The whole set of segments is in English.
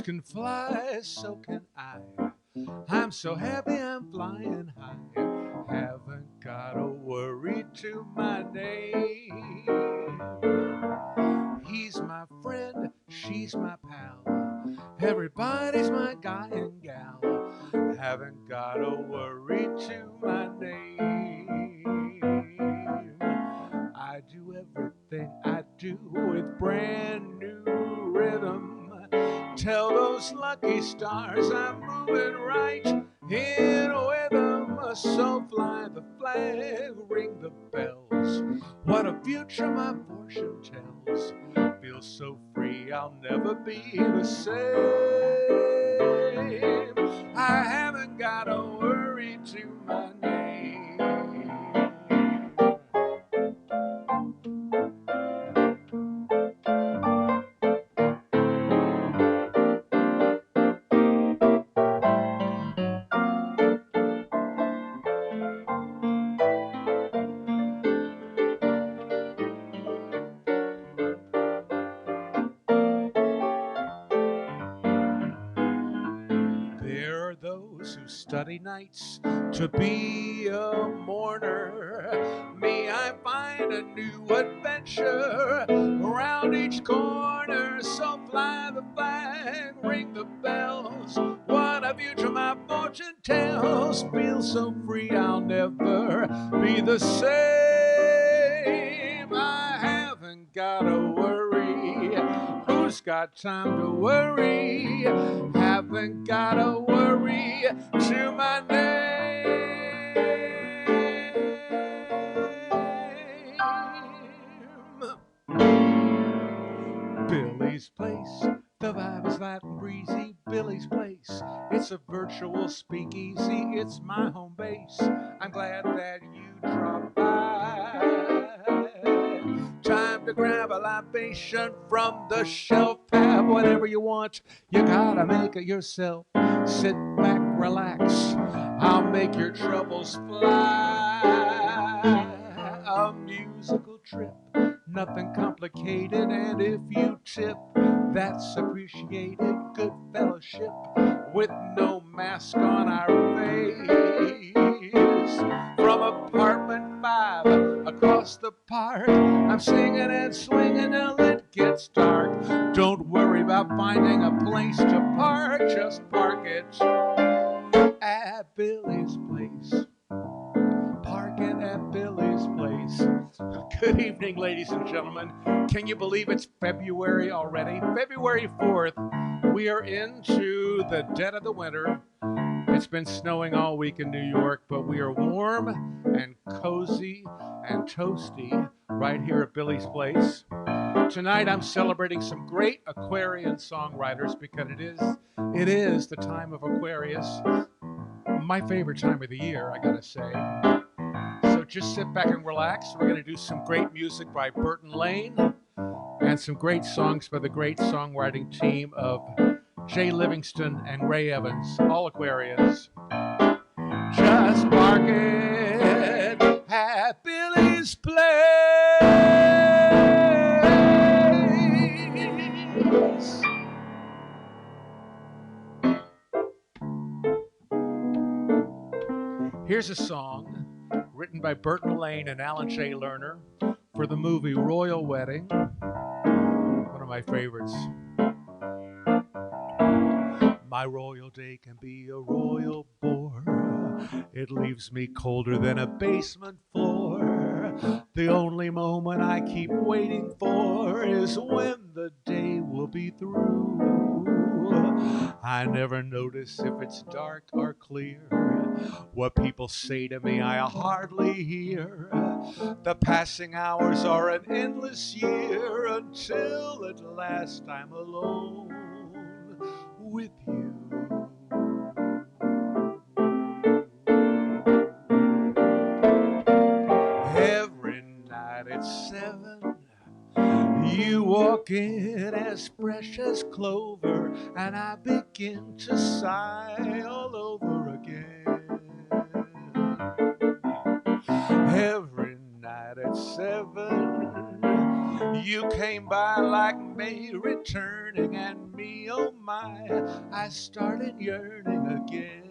can fly, so can I. I'm so happy I'm flying high. Haven't got a worry to my name. He's my friend, she's my pal. Everybody's my guy and gal. Haven't got a worry to my name. I do everything I do with brand new rhythm. Tell those lucky stars I'm moving right in with them. So fly the flag, ring the bells. What a future my fortune tells. Feel so free I'll never be the same. I haven't got a worry to my name. There are those who study nights to be a mourner. Me, I find a new adventure around each corner. So fly the flag, ring the bells. What a future my fortune tells. Feel so free I'll never be the same. I haven't got a worry. Who's got time to worry? Haven't got a worry to my name. Billy's Place, the vibe is light and breezy. Billy's Place, it's a virtual speakeasy. It's my home base. I'm glad that you dropped by. Time to grab a libation from the shelf. Have whatever you want. You gotta make it yourself. Sit back, relax. I'll make your troubles fly. A musical trip, nothing complicated. And if you tip, that's appreciated. Good fellowship with no mask on our face. From apartment 5 across the park, I'm singing and swinging till it gets dark. Don't worry about finding a place to park, just park it at Billy's Place. Park it at Billy's Place. Good evening, ladies and gentlemen. Can you believe it's February already? February 4th. We are into the dead of the winter. It's been snowing all week in New York, but we are warm and cozy and toasty right here at Billy's Place. Tonight I'm celebrating some great Aquarian songwriters because it is the time of Aquarius. My favorite time of the year, I gotta say. So just sit back and relax. We're gonna do some great music by Burton Lane and some great songs by the great songwriting team of Jay Livingston and Ray Evans, all Aquarians. Just park it at Billy's Place. Here's a song written by Burton Lane and Alan J. Lerner for the movie Royal Wedding, one of my favorites. My royal day can be a royal bore. It leaves me colder than a basement floor. The only moment I keep waiting for is when the day will be through. I never notice if it's dark or clear. What people say to me I hardly hear. The passing hours are an endless year until at last I'm alone with you. Every night at 7, you walk in as fresh as clover, and I begin to sigh all over again. Every night at 7, You came by like May returning, and me, oh my, I started yearning again.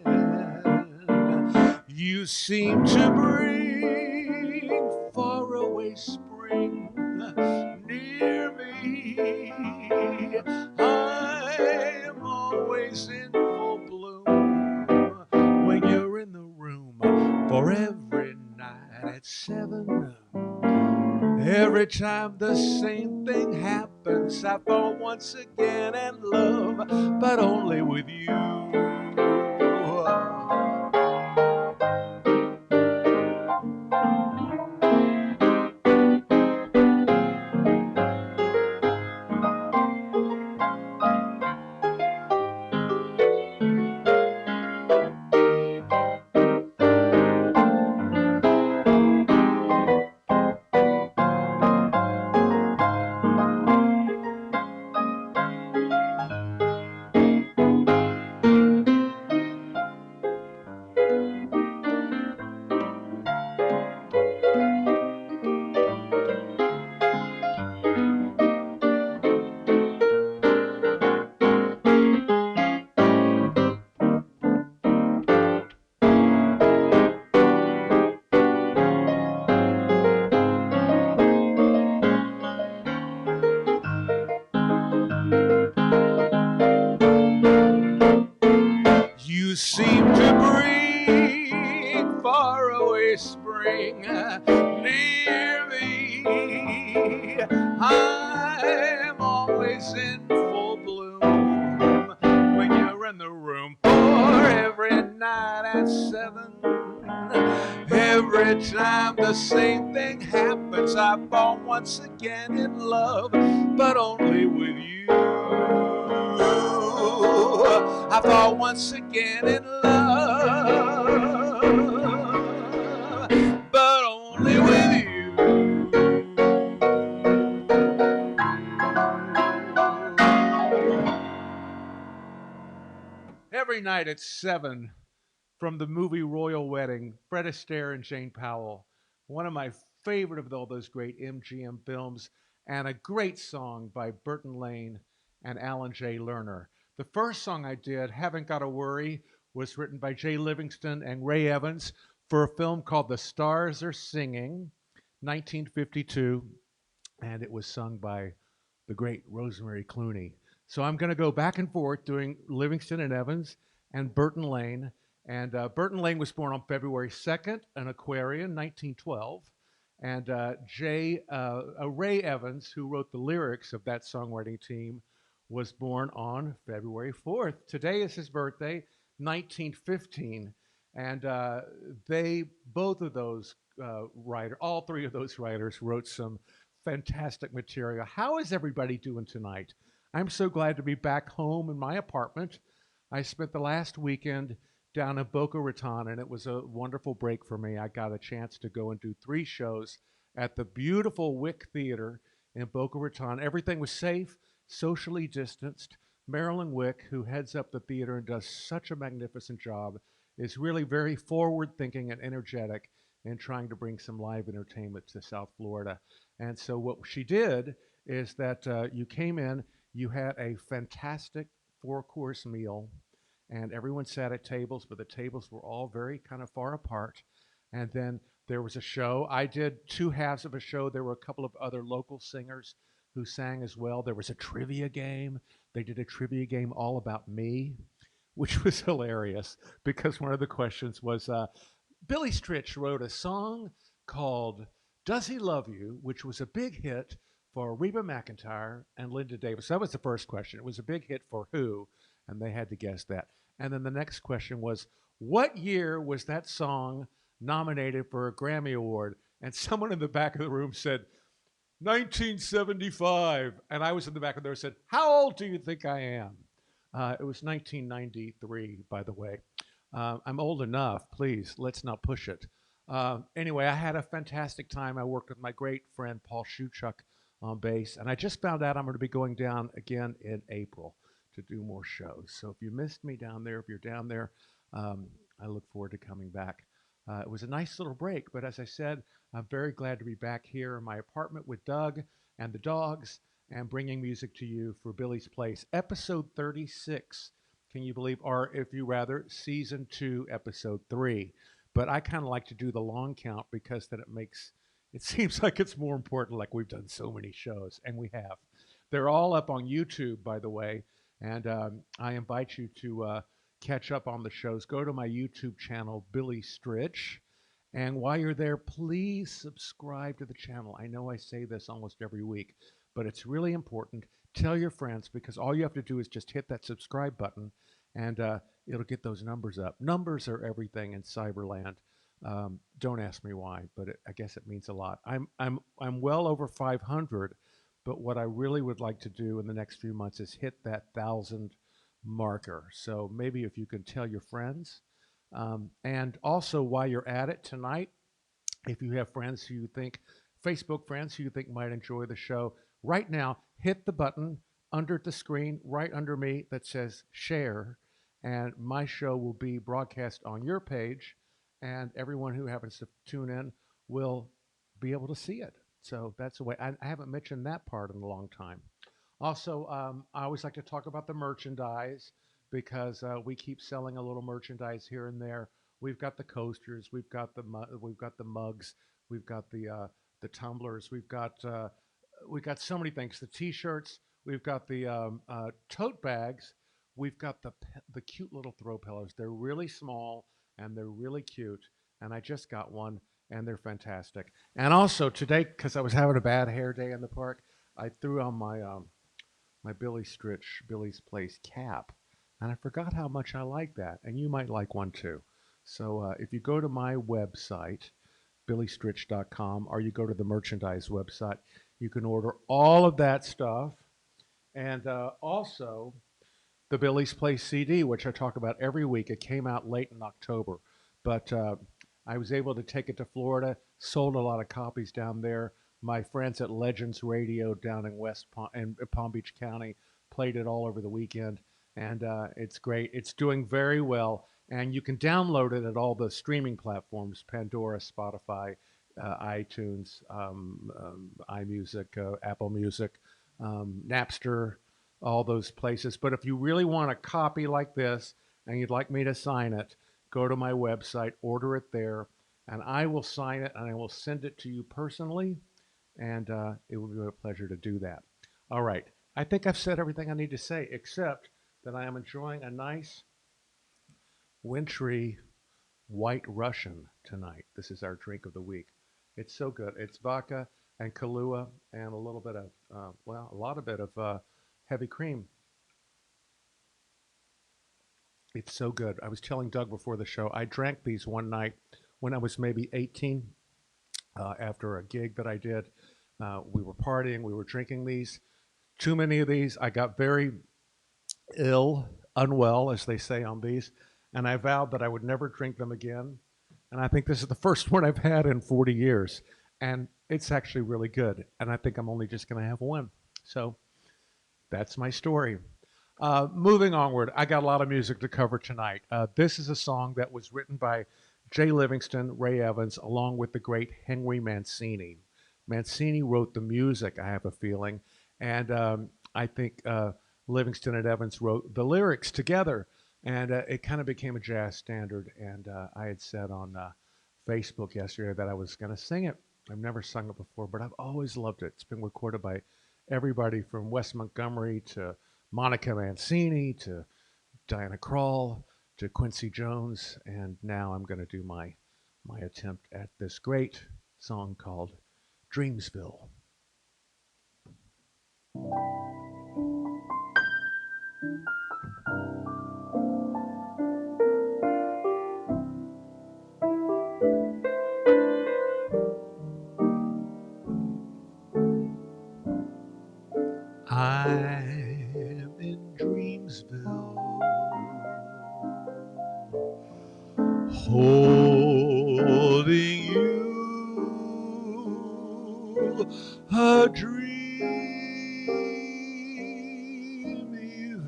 You seem to bring faraway spring near me. I'm always in full bloom when you're in the room for every night at 7. Every time the same thing happens, I fall once again in love, but only with you. You seem to bring faraway spring near me. I'm always in full bloom when you're in the room for every night at 7. Every time the same thing happens, I fall once again in love, but only with you. I fall once again in love, but only with you. Every night at 7, from the movie Royal Wedding, Fred Astaire and Jane Powell, one of my favorite of all those great MGM films, and a great song by Burton Lane and Alan J. Lerner. The first song I did, Haven't Gotta Worry, was written by Jay Livingston and Ray Evans for a film called The Stars Are Singing, 1952, and it was sung by the great Rosemary Clooney. So I'm going to go back and forth doing Livingston and Evans and Burton Lane. And Burton Lane was born on February 2nd, an Aquarian, 1912. And Ray Evans, who wrote the lyrics of that songwriting team, was born on February 4th. Today is his birthday, 1915. And they, both of those writers, all three of those writers wrote some fantastic material. How is everybody doing tonight? I'm so glad to be back home in my apartment. I spent the last weekend down in Boca Raton, and it was a wonderful break for me. I got a chance to go and do 3 shows at the beautiful Wick Theater in Boca Raton. Everything was safe, socially distanced. Marilyn Wick, who heads up the theater and does such a magnificent job, is really very forward thinking and energetic in trying to bring some live entertainment to South Florida. And so, what she did is that you came in, you had a fantastic 4-course meal, and everyone sat at tables, but the tables were all very kind of far apart. And then there was a show. I did 2 halves of a show. There were a couple of other local singers who sang as well. There was a trivia game. They did a trivia game all about me, which was hilarious because one of the questions was Billy Stritch wrote a song called Does He Love You, which was a big hit for Reba McEntire and Linda Davis. That was the first question. It was a big hit for who? And they had to guess that. And then the next question was, what year was that song nominated for a Grammy Award? And someone in the back of the room said, 1975. And I was in the back of there and said, how old do you think I am? It was 1993, by the way. I'm old enough. Please, let's not push it. Anyway, I had a fantastic time. I worked with my great friend Paul Shuchuk on bass, and I just found out I'm going to be going down again in April to do more shows. So if you missed me down there, if you're down there, I look forward to coming back. It was a nice little break, but as I said, I'm very glad to be back here in my apartment with Doug and the dogs, and bringing music to you for Billy's Place, episode 36. Can you believe? Or if you rather, season 2, episode 3. But I kind of like to do the long count because then it seems like it's more important, like we've done so many shows, and we have. They're all up on YouTube, by the way, and I invite you to catch up on the shows. Go to my YouTube channel, Billy Stritch. And while you're there, please subscribe to the channel. I know I say this almost every week, but it's really important. Tell your friends, because all you have to do is just hit that subscribe button, and it'll get those numbers up. Numbers are everything in Cyberland. Don't ask me why, but I guess it means a lot. I'm well over 500, but what I really would like to do in the next few months is hit that 1,000 marker. So maybe if you can tell your friends. And also, while you're at it tonight, if you have friends who you think, Facebook friends who you think might enjoy the show, right now, hit the button under the screen, right under me, that says share. And my show will be broadcast on your page, and everyone who happens to tune in will be able to see it. So that's the way. I haven't mentioned that part in a long time. Also, I always like to talk about the merchandise because we keep selling a little merchandise here and there. We've got the coasters, we've got the mugs, we've got the tumblers, we've got so many things. The T-shirts, we've got the tote bags, we've got the cute little throw pillows. They're really small and they're really cute. And I just got one, and they're fantastic. And also today, because I was having a bad hair day in the park, I threw on my Billy Stritch, Billy's Place cap. And I forgot how much I like that. And you might like one too. So if you go to my website, billystritch.com, or you go to the merchandise website, you can order all of that stuff. And also the Billy's Place CD, which I talk about every week. It came out late in October. But I was able to take it to Florida, sold a lot of copies down there. My friends at Legends Radio down in Palm Beach County played it all over the weekend, and it's great. It's doing very well, and you can download it at all the streaming platforms: Pandora, Spotify, iTunes, iMusic, Apple Music, Napster, all those places. But if you really want a copy like this and you'd like me to sign it, go to my website, order it there, and I will sign it and I will send it to you personally. And it will be a pleasure to do that. All right. I think I've said everything I need to say, except that I am enjoying a nice, wintry white Russian tonight. This is our drink of the week. It's so good. It's vodka and Kahlua and a little bit of, a lot of bit of heavy cream. It's so good. I was telling Doug before the show, I drank these one night when I was maybe 18 after a gig that I did. We were partying, we were drinking these. Too many of these. I got very unwell, as they say on these, and I vowed that I would never drink them again. And I think this is the first one I've had in 40 years. And it's actually really good. And I think I'm only just going to have one. So that's my story. Moving onward, I got a lot of music to cover tonight. This is a song that was written by Jay Livingston, Ray Evans, along with the great Henry Mancini. Mancini wrote the music, I have a feeling, and I think Livingston and Evans wrote the lyrics together, and it kind of became a jazz standard. And I had said on Facebook yesterday that I was going to sing it. I've never sung it before, but I've always loved it. It's been recorded by everybody from Wes Montgomery to Monica Mancini to Diana Krall to Quincy Jones, and now I'm going to do my attempt at this great song called Dreamsville. I'm in Dreamsville, holding you, a dreamy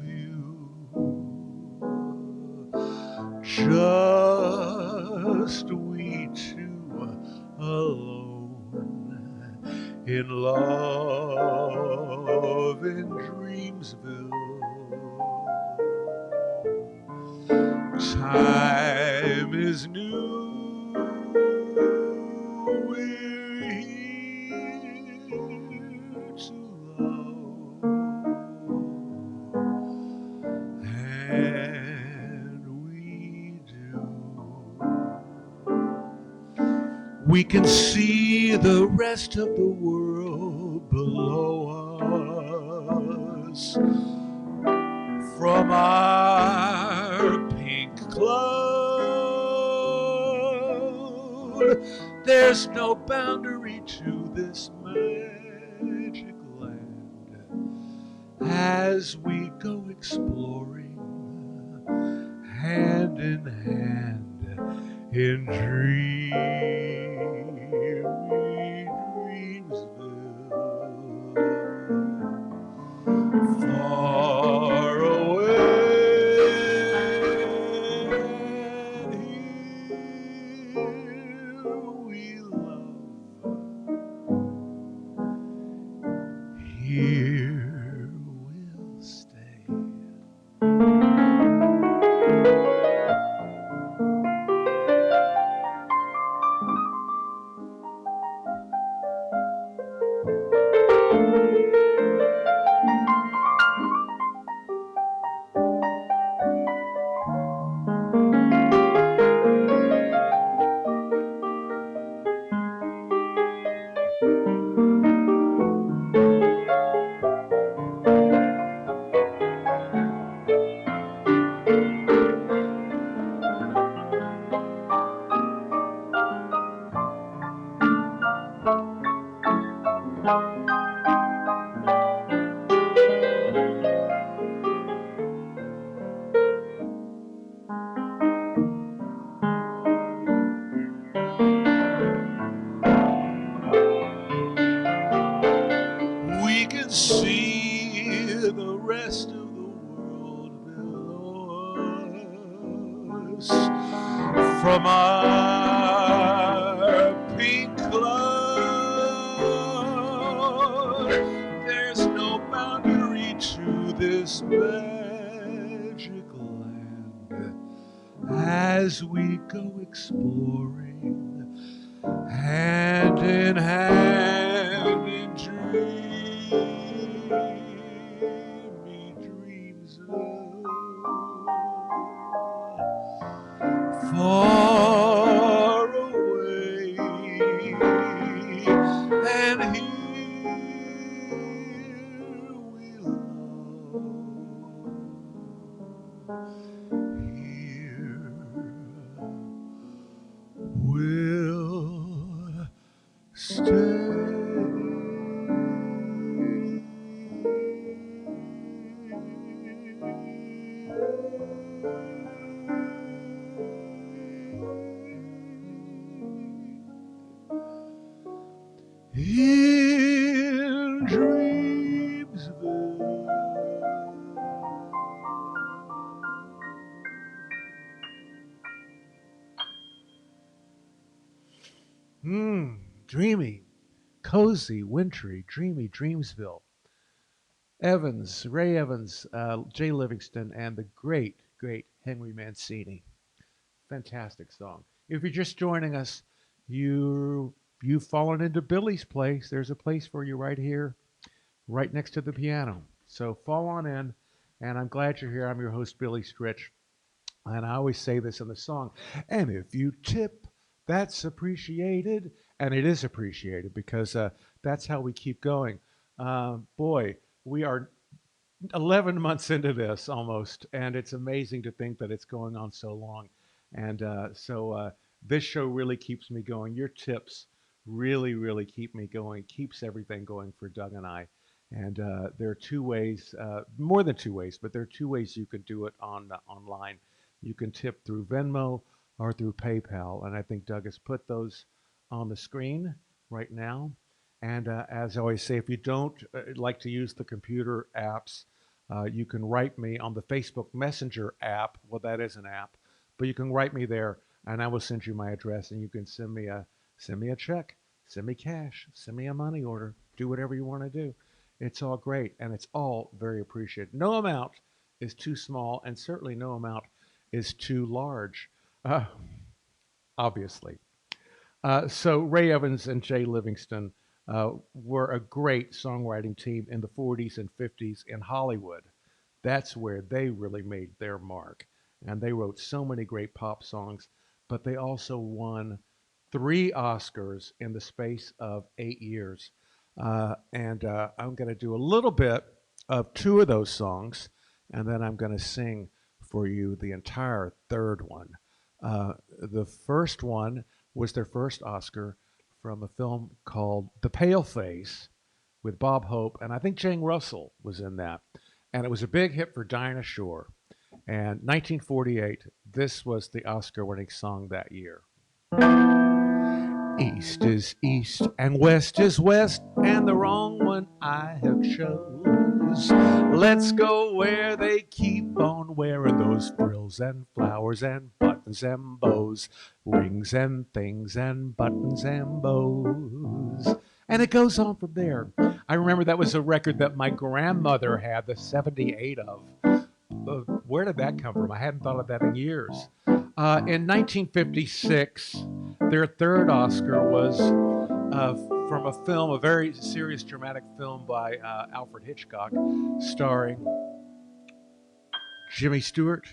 view, just we two alone in love in Dreamsville. Time is new. We're here to love, and we do. We can see the rest of the world below us from our pink cloud. There's no boundary to this magic land as we go exploring hand in hand in dreamy Dreamsville, far away. And here we love, here we'll stay. We can see the rest of the world below us from our pink cloud. There's no boundary to this magic land as we go exploring hand in hand in dreamy Dreamsville, far away. And here we love, here we'll stay. In Dreamsville. Dreamy, cozy, wintry, dreamy Dreamsville. Evans, Ray Evans, Jay Livingston, and the great, great Henry Mancini. Fantastic song. If you're just joining us, you've fallen into Billy's place. There's a place for you right here, right next to the piano. So fall on in, and I'm glad you're here. I'm your host, Billy Stritch, and I always say this in the song. And if you tip, that's appreciated, and it is appreciated because that's how we keep going. Boy, we are 11 months into this almost, and it's amazing to think that it's going on so long. And this show really keeps me going. Your tips really, really keep me going, keeps everything going for Doug and I. And there are two ways, more than two ways, but there are two ways you can do it online. You can tip through Venmo or through PayPal, and I think Doug has put those on the screen right now. And as I always say, if you don't like to use the computer apps, you can write me on the Facebook Messenger app. Well, that is an app, but you can write me there, and I will send you my address, and you can send me a check, send me cash, send me a money order. Do whatever you want to do. It's all great, and it's all very appreciated. No amount is too small, and certainly no amount is too large, uh, obviously. So Ray Evans and Jay Livingston were a great songwriting team in the 40s and 50s in Hollywood. That's where they really made their mark. And they wrote so many great pop songs, but they also won 3 Oscars in the space of 8 years. And I'm going to do a little bit of 2 of those songs, and then I'm going to sing for you the entire third one. The first one was their first Oscar from a film called The Paleface with Bob Hope, and I think Jane Russell was in that. And it was a big hit for Dinah Shore. And 1948, this was the Oscar winning song that year. East is east and west is west, and the wrong one I have chose. Let's go where they keep on wearing those frills and flowers and buttons and bows, rings and things and buttons and bows. And it goes on from there. I remember that was a record that my grandmother had the 78 of. Where did that come from? I hadn't thought of that in years. In 1956, their third Oscar was from a film, a very serious dramatic film by Alfred Hitchcock, starring Jimmy Stewart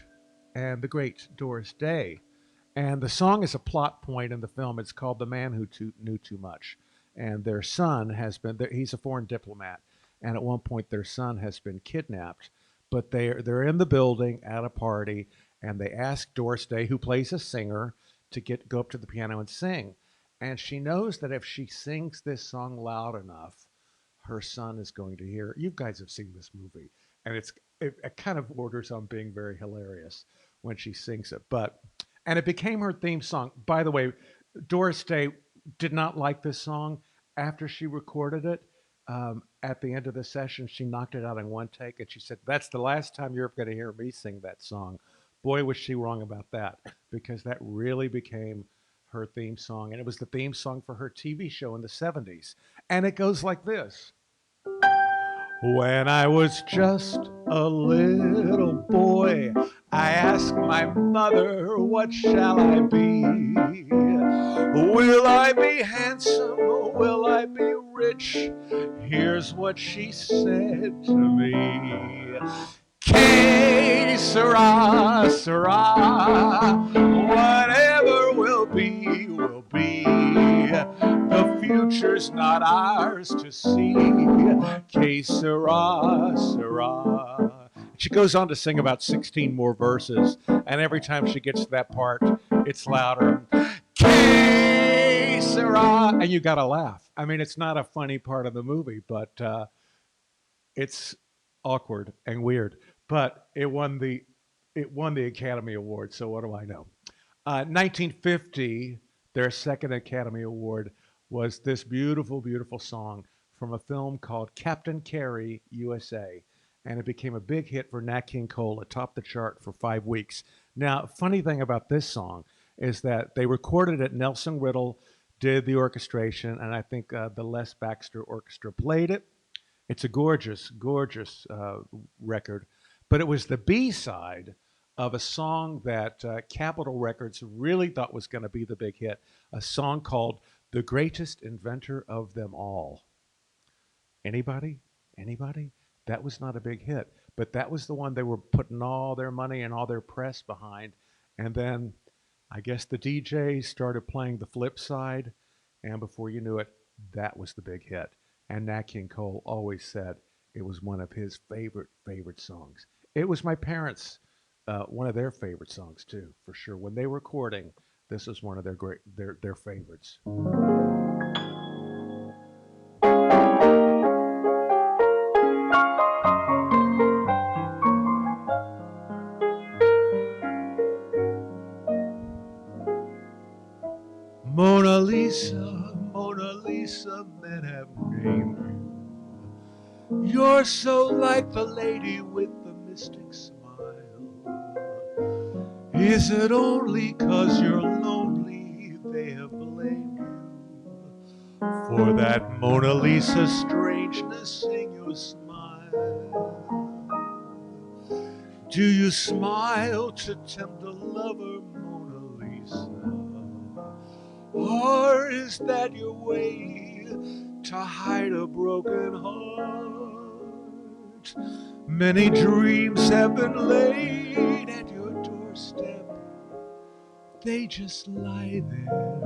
and the great Doris Day. And the song is a plot point in the film. It's called The Man Who Knew Too Much. And their son has been, he's a foreign diplomat. And at one point, their son has been kidnapped. But they're in the building at a party, and they ask Doris Day, who plays a singer, to go up to the piano and sing. And she knows that if she sings this song loud enough, her son is going to hear. You guys have seen this movie, and it kind of borders on being very hilarious when she sings it. And it became her theme song. By the way, Doris Day did not like this song after she recorded it. At the end of the session, she knocked it out in one take, and she said, "That's the last time you're going to hear me sing that song." Boy, was she wrong about that, because that really became her theme song, and it was the theme song for her TV show in the 70s. And it goes like this. When I was just a little boy, I asked my mother, what shall I be? Will I be handsome? Will I be rich? Here's what she said to me. Que sera, sera, whatever will be, will be. The future's not ours to see. Que sera, sera. She goes on to sing about 16 more verses, and every time she gets to that part, it's louder. Que sera, and you gotta laugh. I mean, it's not a funny part of the movie, but it's awkward and weird. But it won the Academy Award. So what do I know? 1950, their second Academy Award was this beautiful, beautiful song from a film called Captain Carey, USA. And it became a big hit for Nat King Cole. It topped the chart for 5 weeks. Now, funny thing about this song is that they recorded it. Nelson Riddle did the orchestration, and I think the Les Baxter Orchestra played it. It's a gorgeous, gorgeous record. But it was the B-side of a song that Capitol Records really thought was going to be the big hit, a song called The Greatest Inventor of Them All. Anybody? Anybody? That was not a big hit, but that was the one they were putting all their money and all their press behind. And then I guess the DJs started playing the flip side, and before you knew it, that was the big hit. And Nat King Cole always said it was one of his favorite songs. It was my parents' one of their favorite songs too, for sure. When they were recording, this was one of their favorites. Mona Lisa, Mona Lisa, men have named you. You're so like the lady with the mystic smile. Is it only 'cause you're lonely they have blamed you? for that Mona Lisa strangeness in your smile. Do you smile to tempt the lover, Mona Lisa? Or is that your way to hide a broken heart? Many dreams have been laid at your doorstep. They just lie there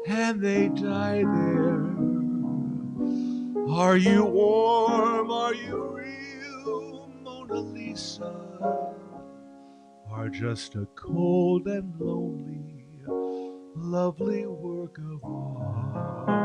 and they die there. Are you warm? Are you real, Mona Lisa? Or just a cold and lonely, lovely work of art?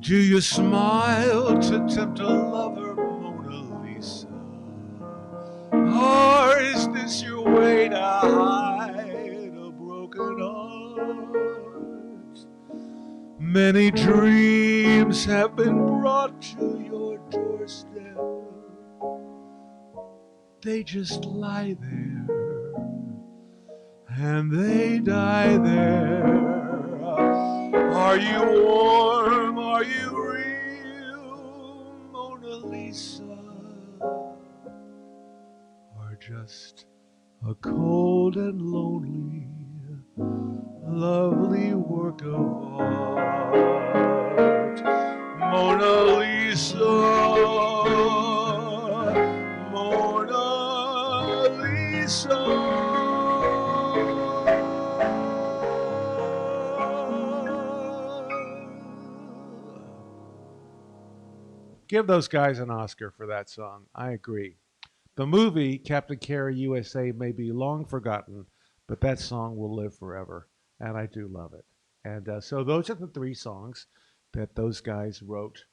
Do you smile to tempt a lover, Mona Lisa? Or is this your way to hide a broken heart? Many dreams have been brought to your doorstep. They just lie there and they die there. Are you warm? Are you real, Mona Lisa? Or just a cold and lonely, lovely work of art? Mona Lisa, Mona Lisa. Give those guys an Oscar for that song. I agree. The movie, Captain Carey USA, may be long forgotten, but that song will live forever. And I do love it. And so those are the three songs that those guys wrote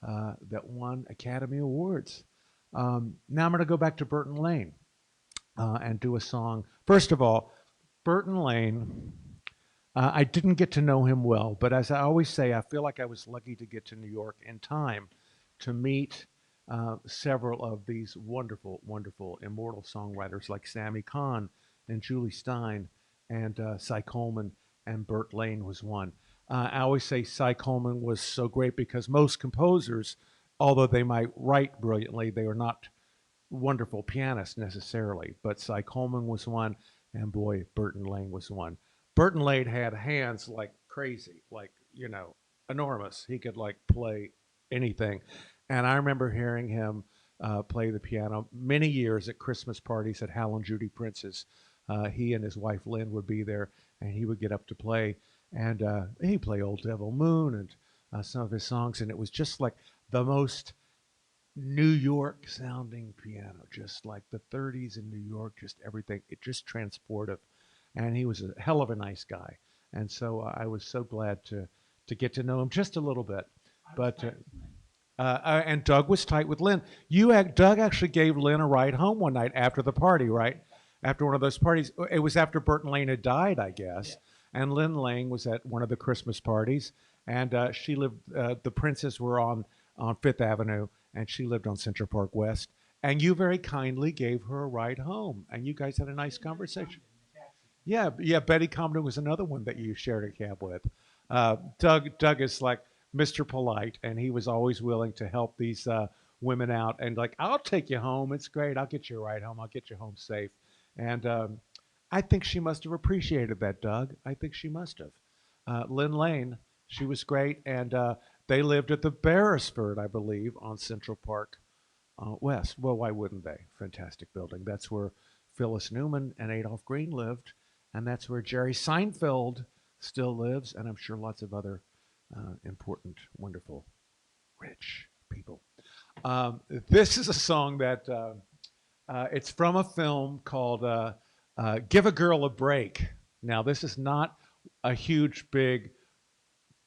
that won Academy Awards. Now I'm going to go back to Burton Lane and do a song. First of all, Burton Lane, I didn't get to know him well, but as I always say, I feel like I was lucky to get to New York in time to meet several of these wonderful, wonderful immortal songwriters like Sammy Cahn and Julie Stein and Cy Coleman, and Burt Lane was one. I always say Cy Coleman was so great because most composers, although they might write brilliantly, they are not wonderful pianists necessarily. But Cy Coleman was one, and boy, Burton Lane was one. Burton Lane had hands like crazy, like, enormous. He could like play anything. And I remember hearing him play the piano many years at Christmas parties at Hal and Judy Prince's. He and his wife Lynn would be there, and he would get up to play. And he'd play Old Devil Moon and some of his songs. And it was just like the most New York sounding piano, just like the 30s in New York, just everything. It just transportive. And he was a hell of a nice guy. And so I was so glad to get to know him just a little bit. But and Doug was tight with Lynn. Doug actually gave Lynn a ride home one night after the party, right? After one of those parties. It was after Burton Lane had died, I guess. Yeah. And Lynn Lang was at one of the Christmas parties. And she lived, the Princes were on Fifth Avenue, and she lived on Central Park West. And you very kindly gave her a ride home. And you guys had a nice conversation. Yeah, Betty Comden was another one that you shared a cab with. Doug is like Mr. Polite, and he was always willing to help these women out. And like, I'll take you home. It's great. I'll get you a ride home. I'll get you home safe. And I think she must have appreciated that, Doug. I think she must have. Lynn Lane, she was great, and they lived at the Beresford, I believe, on Central Park West. Well, why wouldn't they? Fantastic building. That's where Phyllis Newman and Adolph Green lived, and that's where Jerry Seinfeld still lives, and I'm sure lots of other important, wonderful, rich people. This is a song that it's from a film called Give a Girl a Break. Now, this is not a huge, big,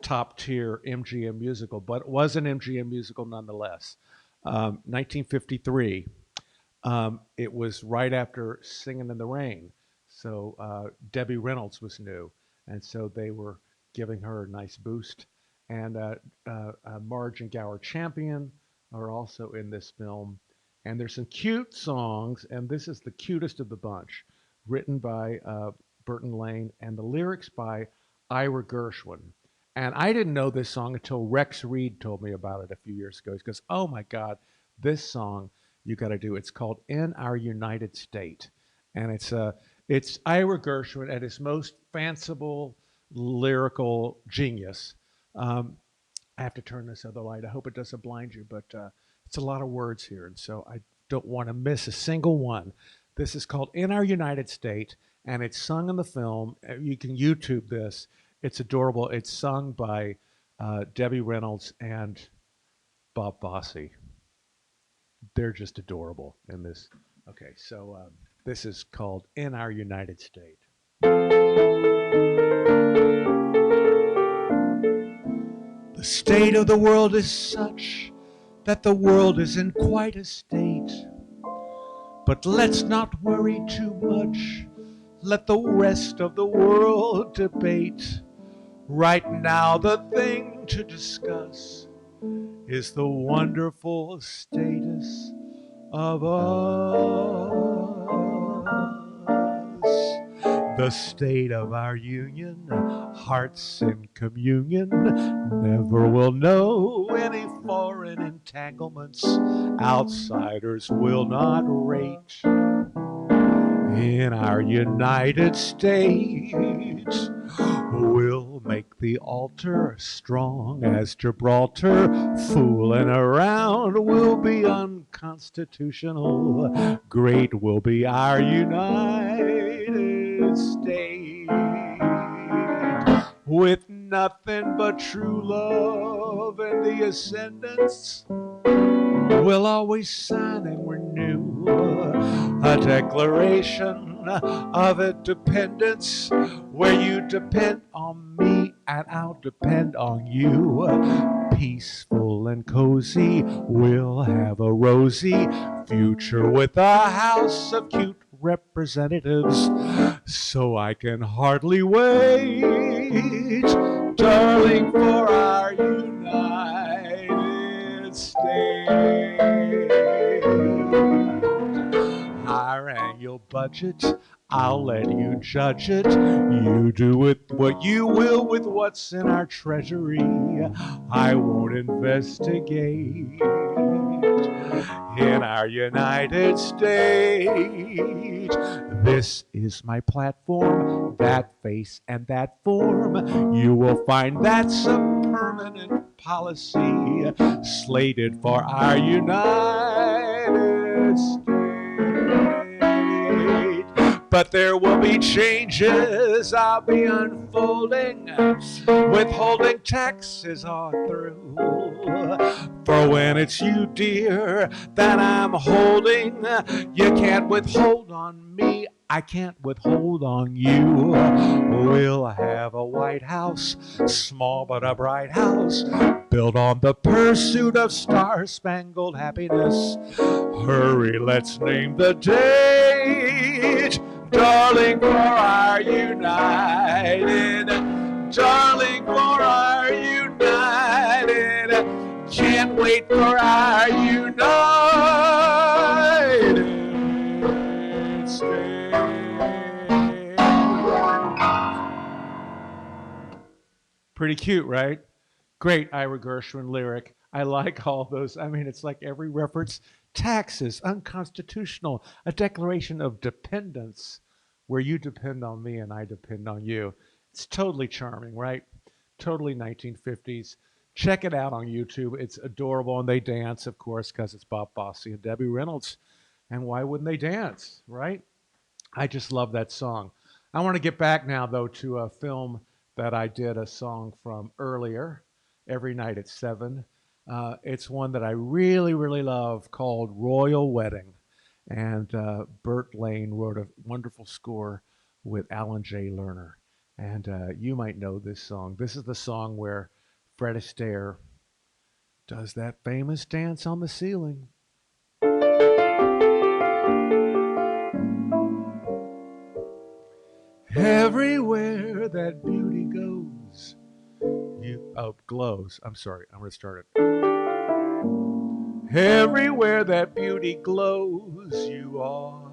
top-tier MGM musical, but it was an MGM musical nonetheless. 1953. It was right after Singing in the Rain. So Debbie Reynolds was new. And so they were giving her a nice boost. And Marge and Gower Champion are also in this film. And there's some cute songs, and this is the cutest of the bunch, written by Burton Lane, and the lyrics by Ira Gershwin. And I didn't know this song until Rex Reed told me about it a few years ago. He goes, "Oh my God, this song you got to do. It's called In Our United State." And it's Ira Gershwin at his most fanciful lyrical genius. Um, I have to turn this other light. I hope it doesn't blind you, but it's a lot of words here, and so I don't want to miss a single one. This is called In Our United State, and it's sung in the film. You can YouTube this. It's adorable. It's sung by Debbie Reynolds and Bob Fosse. They're just adorable in this. Okay, so this is called In Our United State. The state of the world is such that the world is in quite a state. But let's not worry too much. Let the rest of the world debate. Right now the thing to discuss is the wonderful status of us. The state of our union, hearts in communion, never will know any foreign entanglements. Outsiders will not rate. In our United States, we'll make the altar strong as Gibraltar. Fooling around will be unconstitutional. Great will be our United States, with nothing but true love and the ascendants. We'll always sign and renew a declaration of independence, where you depend on me and I'll depend on you. Peaceful and cozy, we'll have a rosy future with a house of cute representatives. So I can hardly wait, darling, for our United States. Our annual budget, I'll let you judge it. You do with what you will with what's in our treasury. I won't investigate. In our United States, this is my platform, that face and that form. You will find that's a permanent policy slated for our United States. But there will be changes I'll be unfolding. Withholding taxes are through. For when it's you, dear, that I'm holding, you can't withhold on me, I can't withhold on you. We'll have a White House, small but a bright house, built on the pursuit of star-spangled happiness. Hurry, let's name the date, darling, for our united, darling, for our united, can't wait for our United States. Pretty cute, right? Great Ira Gershwin lyric. I like all those. I mean, it's like every reference. Taxes, unconstitutional, a declaration of dependence, where you depend on me and I depend on you. It's totally charming, right? Totally 1950s. Check it out on YouTube. It's adorable, and they dance, of course, because it's Bob Fosse and Debbie Reynolds. And why wouldn't they dance, right? I just love that song. I want to get back now, though, to a film that I did a song from earlier, Every Night at 7. It's one that I really, really love, called Royal Wedding. And Burt Lane wrote a wonderful score with Alan J. Lerner. And you might know this song. This is the song where Fred Astaire does that famous dance on the ceiling. Everywhere that beauty goes, glows. I'm sorry, I'm gonna start it. Everywhere that beauty glows, you are.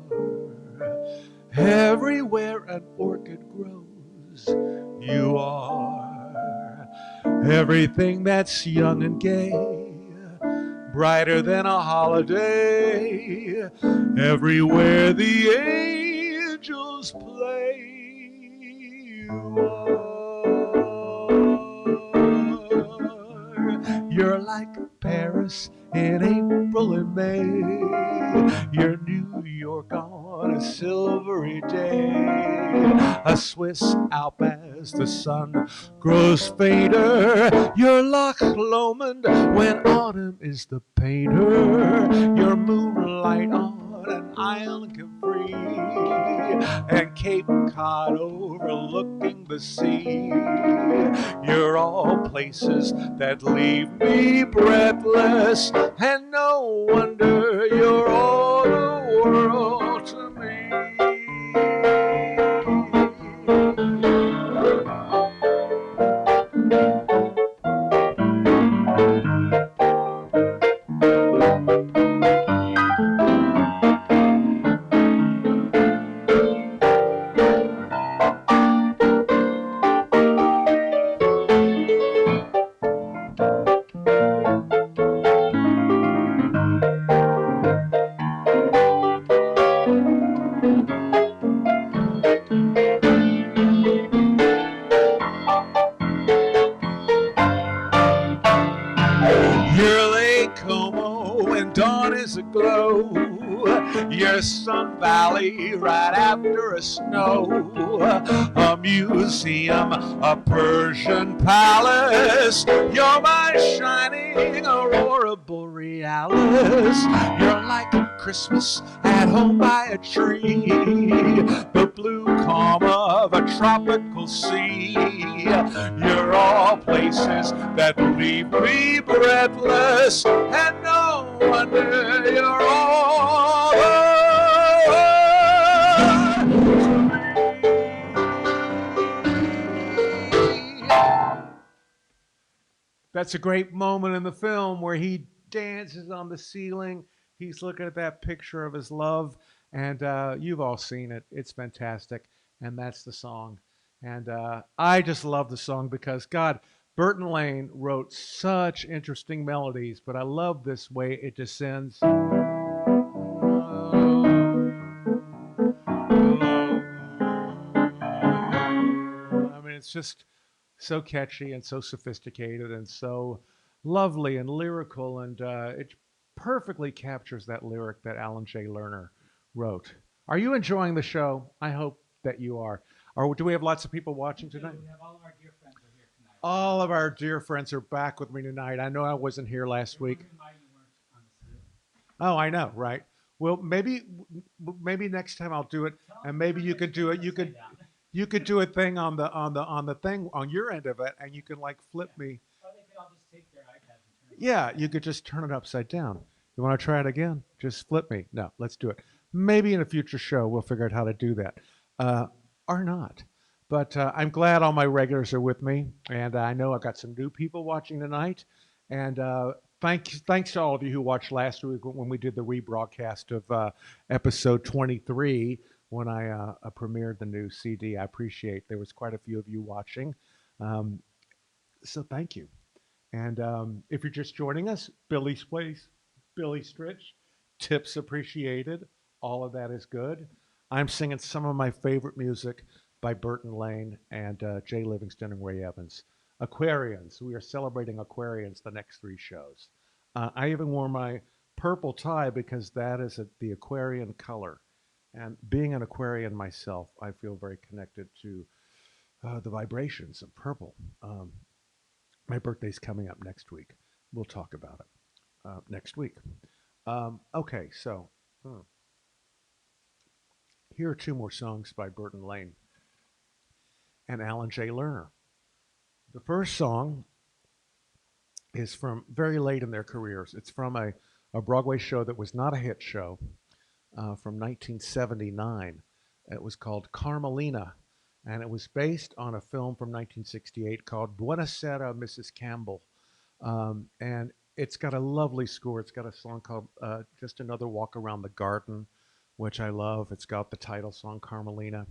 Everywhere an orchid grows, you are. Everything that's young and gay, brighter than a holiday. Everywhere the angels play, you are. You're like Paris in April and May. You're New York on a silvery day. A Swiss Alp as the sun grows fainter. You're Loch Lomond when autumn is the painter. You're moonlight on an island Capri, and Cape Cod overlooking the sea. You're all places that leave me breathless, and no wonder you're all the world to me. Your Lake Como when dawn is aglow. Your Sun Valley right after a snow. A museum, a Persian palace. You're my shining aurora borealis. You're like Christmas at home by a tree. The blue calm of a tropical sea. You're all places that leave me breathless, and no wonder you're all That's a great moment in the film where he dances on the ceiling. He's looking at that picture of his love, and you've all seen it. It's fantastic, and that's the song. And I just love the song because, God, Burton Lane wrote such interesting melodies, but I love this way it descends. I mean, it's just so catchy and so sophisticated and so lovely and lyrical, and it perfectly captures that lyric that Alan J. Lerner wrote. Are you enjoying the show? I hope that you are. Or do we have lots of people watching tonight? We have all of our dear friends are here tonight. All of our dear friends are back with me tonight. I know I wasn't here last week. Why you weren't on the ceiling. Oh, I know, right? Well, maybe next time I'll do it, and maybe you could do it. You could do a thing on the thing on your end of it, and you can like flip me. Or they could all just take their iPads and turn it. Yeah, you could just turn it upside down. You want to try it again? Just flip me. No, let's do it. Maybe in a future show we'll figure out how to do that, or not. But I'm glad all my regulars are with me, and I know I've got some new people watching tonight. And thanks to all of you who watched last week when we did the rebroadcast of episode 23 when I premiered the new CD. I appreciate there was quite a few of you watching, so thank you. And if you're just joining us, Billy's Place, Billy Stritch, tips appreciated. All of that is good. I'm singing some of my favorite music by Burton Lane and Jay Livingston and Ray Evans. Aquarians. We are celebrating Aquarians the next three shows. I even wore my purple tie because that is the Aquarian color. And being an Aquarian myself, I feel very connected to the vibrations of purple. My birthday's coming up next week. We'll talk about it next week. Okay, so here are two more songs by Burton Lane and Alan J. Lerner. The first song is from very late in their careers. It's from a Broadway show that was not a hit show from 1979. It was called Carmelina, and it was based on a film from 1968 called Buonasera, Mrs. Campbell. And it's got a lovely score. It's got a song called Just Another Walk Around the Garden, which I love. It's got the title song Carmelina.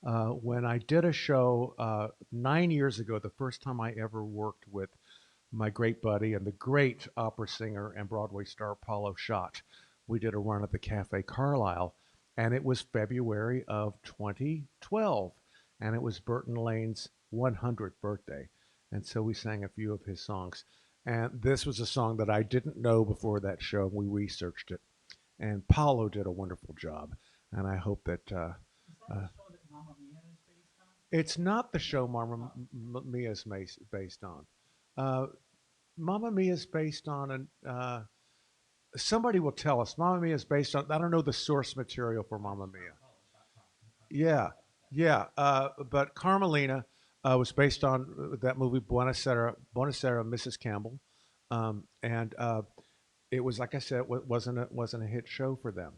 When I did a show 9 years ago, the first time I ever worked with my great buddy and the great opera singer and Broadway star Paulo Schott, we did a run at the Cafe Carlisle, and it was February of 2012, and it was Burton Lane's 100th birthday. And so we sang a few of his songs. And this was a song that I didn't know before that show. We researched it, and Paulo did a wonderful job. And I hope that Is that the show that Mamma Mia is based on? it's not the show Mamma Mia is based on. Uh, Mamma Mia is based on an. Somebody will tell us. Mamma Mia is based on. I don't know the source material for Mamma Mia. Yeah, yeah. But Carmelina was based on that movie Buonasera, Mrs. Campbell, and it was like I said, wasn't a hit show for them.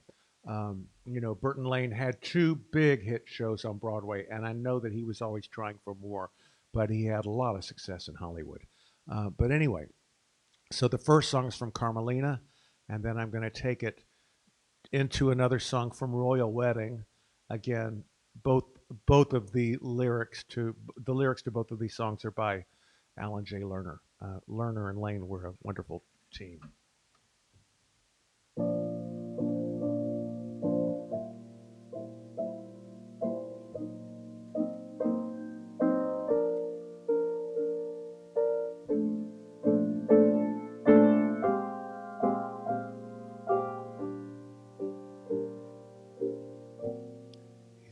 Burton Lane had two big hit shows on Broadway, and I know that he was always trying for more, but he had a lot of success in Hollywood. But anyway, so the first song is from Carmelina, and then I'm going to take it into another song from Royal Wedding. Again, both both of the lyrics to both of these songs are by Alan J. Lerner. Lerner and Lane were a wonderful team.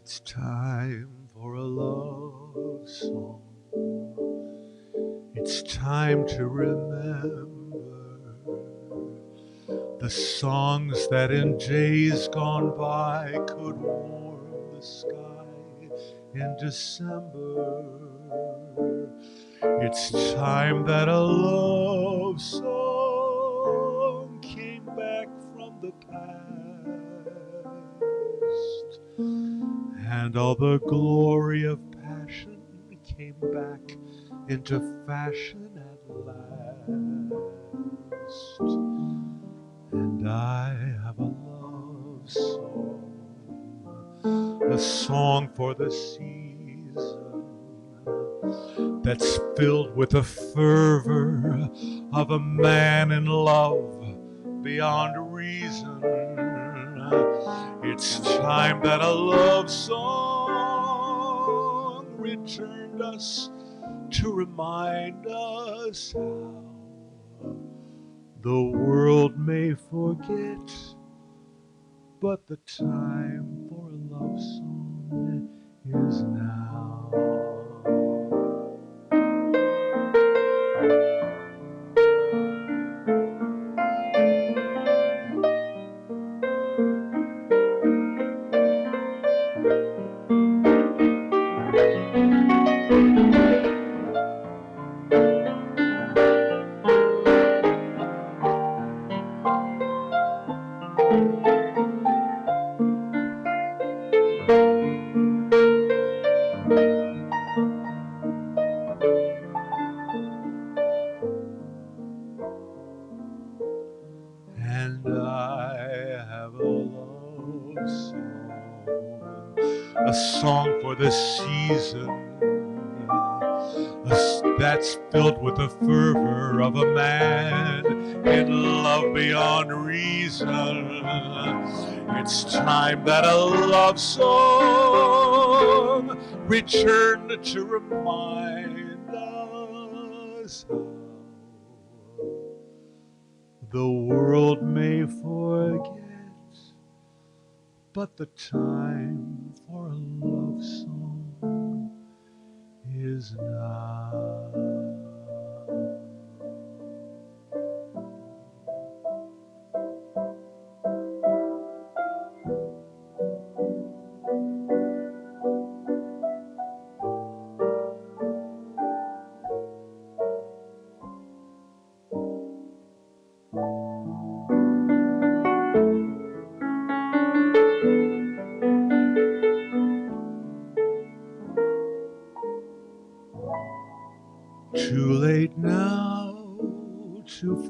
It's time for a love song. It's time to remember the songs that in days gone by could warm the sky in December. It's time that a love song came back from the past, and all the glory of passion came back into fashion at last. And I have a love song, a song for the season that's filled with the fervor of a man in love beyond reason. It's time that a love song returned us to remind us how the world may forget, but the time for a love song is now. And I have a love song, a song for the season that's filled with the fervor of a man in love beyond reason. It's time that a love song returned to remind us how the world may forget, but the time for a love song is now.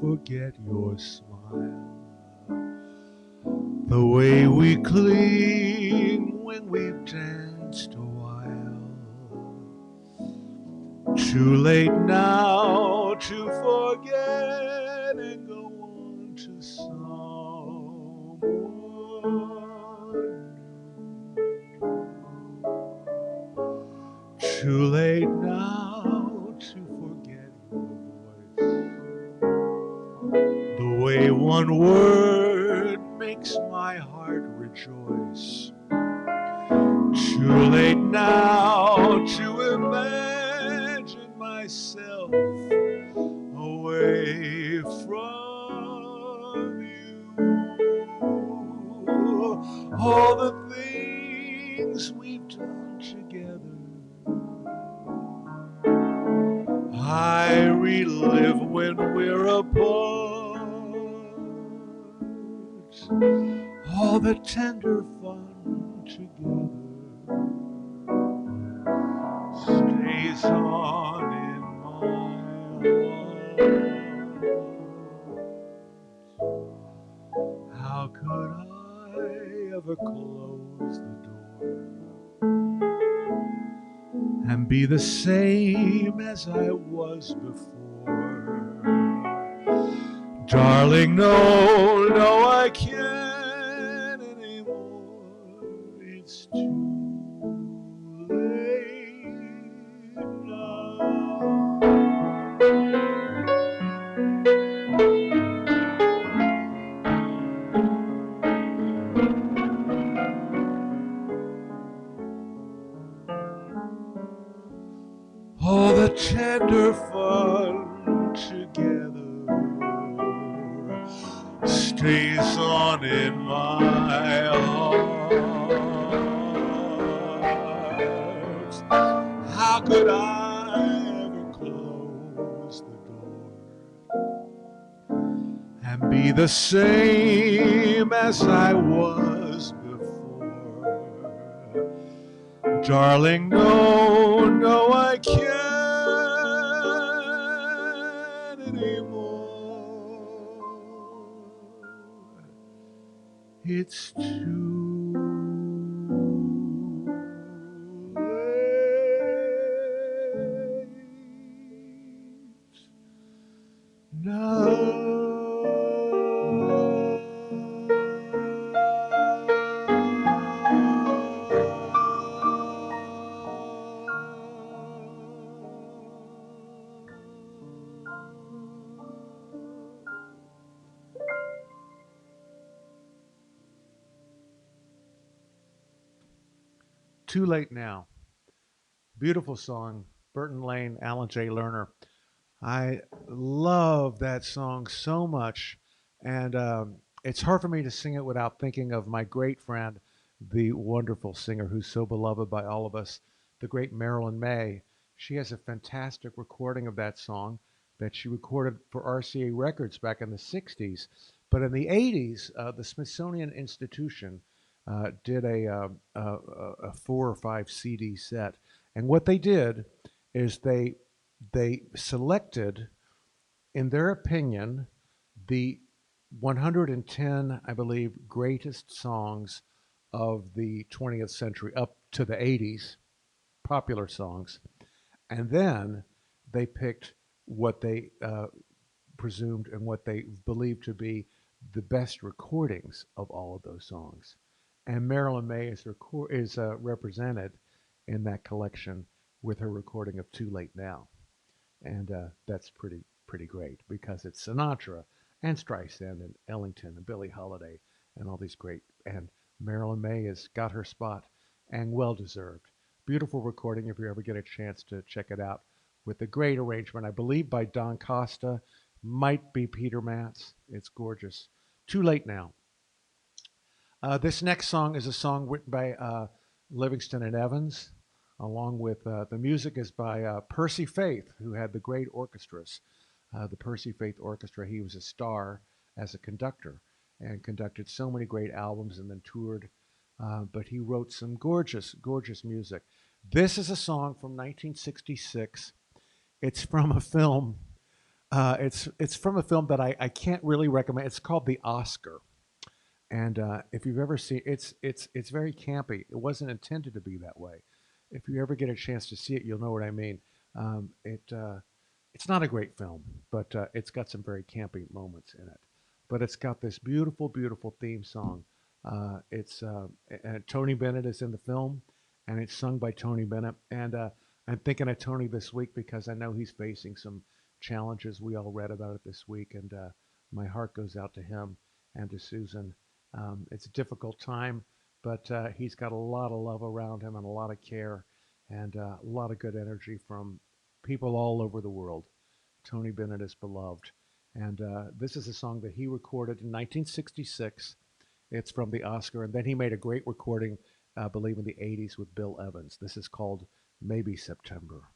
forget your smile. The way we cling when we've danced a while. Too late now to forget and go on to someone new. Too late now to forget your voice. The way one word makes my heart rejoice. Too late now to imagine myself away from you. All the things we've done together, I relive when we're apart. All the tender fun together stays on in my heart. How could I ever close the door and be the same as I was before? Darling, no, no, I can't anymore. It's too late now. All the tender fun together stays on in my heart. How could I ever close the door and be the same as I was before? Darling, no, no, I can't anymore. It's too late now. Too Late Now. Beautiful song. Burton Lane, Alan J. Lerner. I love that song so much. And it's hard for me to sing it without thinking of my great friend, the wonderful singer who's so beloved by all of us, the great Marilyn May. She has a fantastic recording of that song that she recorded for RCA Records back in the 60s. But in the 80s, the Smithsonian Institution did a 4 or 5 CD set. And what they did is they selected, in their opinion, the 110, I believe, greatest songs of the 20th century up to the 80s, popular songs. And then they picked what they presumed and what they believed to be the best recordings of all of those songs. And Marilyn May is represented in that collection with her recording of Too Late Now. And that's pretty great because it's Sinatra and Streisand and Ellington and Billie Holiday and all these great. And Marilyn May has got her spot and well deserved. Beautiful recording if you ever get a chance to check it out with a great arrangement, I believe, by Don Costa, might be Peter Matz. It's gorgeous. Too Late Now. This next song is a song written by Livingston and Evans, along with the music is by Percy Faith, who had the great orchestras. The Percy Faith Orchestra, he was a star as a conductor and conducted so many great albums and then toured. But he wrote some gorgeous, gorgeous music. This is a song from 1966. It's from a film It's from a film that I can't really recommend. It's called The Oscar, and if you've ever seen, it's very campy. It wasn't intended to be that way. If you ever get a chance to see it, you'll know what I mean. It's not a great film, but it's got some very campy moments in it. But it's got this beautiful, beautiful theme song. It's and Tony Bennett is in the film, and it's sung by Tony Bennett. And I'm thinking of Tony this week because I know he's facing some challenges. We all read about it this week, and my heart goes out to him and to Susan. It's a difficult time, but he's got a lot of love around him and a lot of care and a lot of good energy from people all over the world. Tony Bennett is beloved. And this is a song that he recorded in 1966. It's from the Oscar. And then he made a great recording, I believe, in the 80s with Bill Evans. This is called Maybe September.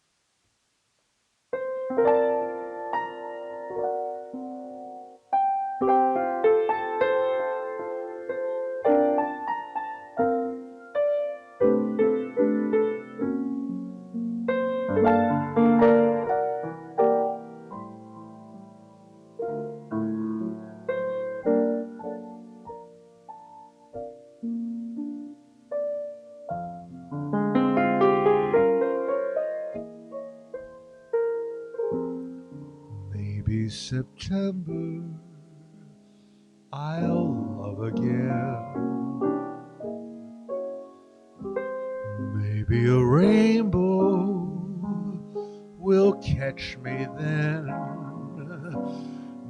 Maybe September I'll love again. Maybe a rainbow will catch me then.